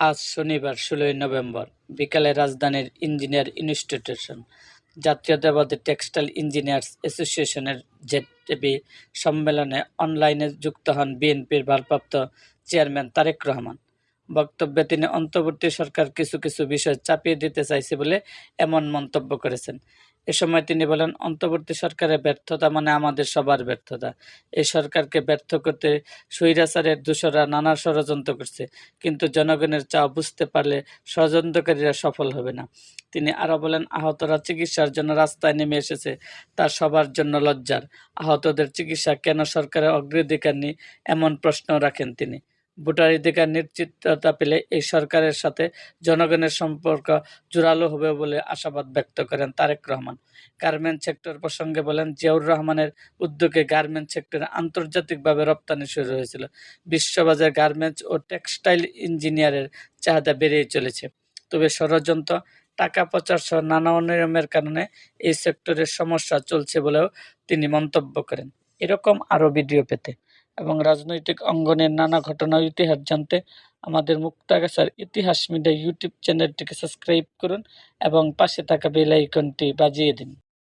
আজ শনিবার ১৬ই নভেম্বর বিকালে রাজধানীর ইঞ্জিনিয়ার ইনস্টিটিউশন জাতীয়তাবাদী টেক্সটাইল ইঞ্জিনিয়ার্স অ্যাসোসিয়েশনের জেডবি সম্মেলনে অনলাইনে যুক্ত হন বিএনপির ভারপ্রাপ্ত চেয়ারম্যান তারেক রহমান। বক্তব্যে তিনি অন্তর্বর্তী সরকার কিছু কিছু বিষয় চাপিয়ে দিতে চাইছে বলে এমন মন্তব্য করেছেন। এ সময় তিনি বলেন, অন্তর্বর্তী সরকারের ব্যর্থতা মানে আমাদের সবার ব্যর্থতা। এই সরকারকে ব্যর্থ করতে স্বৈরাচারের দোসররা নানা ষড়যন্ত্র করছে, কিন্তু জনগণের চাওয়া বুঝতে পারলে ষড়যন্ত্রকারীরা সফল হবে না। তিনি আরও বলেন, আহতরা চিকিৎসার জন্য রাস্তায় নেমে এসেছে, তা সবার জন্য লজ্জার। আহতদের চিকিৎসা কেন সরকারের অগ্রাধিকার নেই এমন প্রশ্ন রাখেন তিনি। ভোটাধিকার নিশ্চিততা পেলে এই সরকারের সাথে জনগণের সম্পর্ক জোরালো হবে বলে আশাবাদ ব্যক্ত করেন তারেক রহমান। গার্মেন্টস সেক্টর প্রসঙ্গে বলেন, জিয়াউর রহমানের উদ্যোগে গার্মেন্টস সেক্টরে আন্তর্জাতিকভাবে রপ্তানি শুরু হয়েছিল। বিশ্ববাজারে গার্মেন্টস ও টেক্সটাইল ইঞ্জিনিয়ারের চাহিদা বেড়েই চলেছে। তবে ষড়যন্ত্র, টাকা পাচার সহ নানা অনিয়মের কারণে এই সেক্টরের সমস্যা চলছে বলেও তিনি মন্তব্য করেন। এরকম আরও ভিডিও পেতে এবং রাজনৈতিক অঙ্গনের নানা ঘটনা ও ইতিহাস জানতে আমাদের মুক্তাগাছার ইতিহাস মিডিয়া ইউটিউব চ্যানেলটিকে সাবস্ক্রাইব করুন এবং পাশে থাকা বেল আইকনটি বাজিয়ে দিন।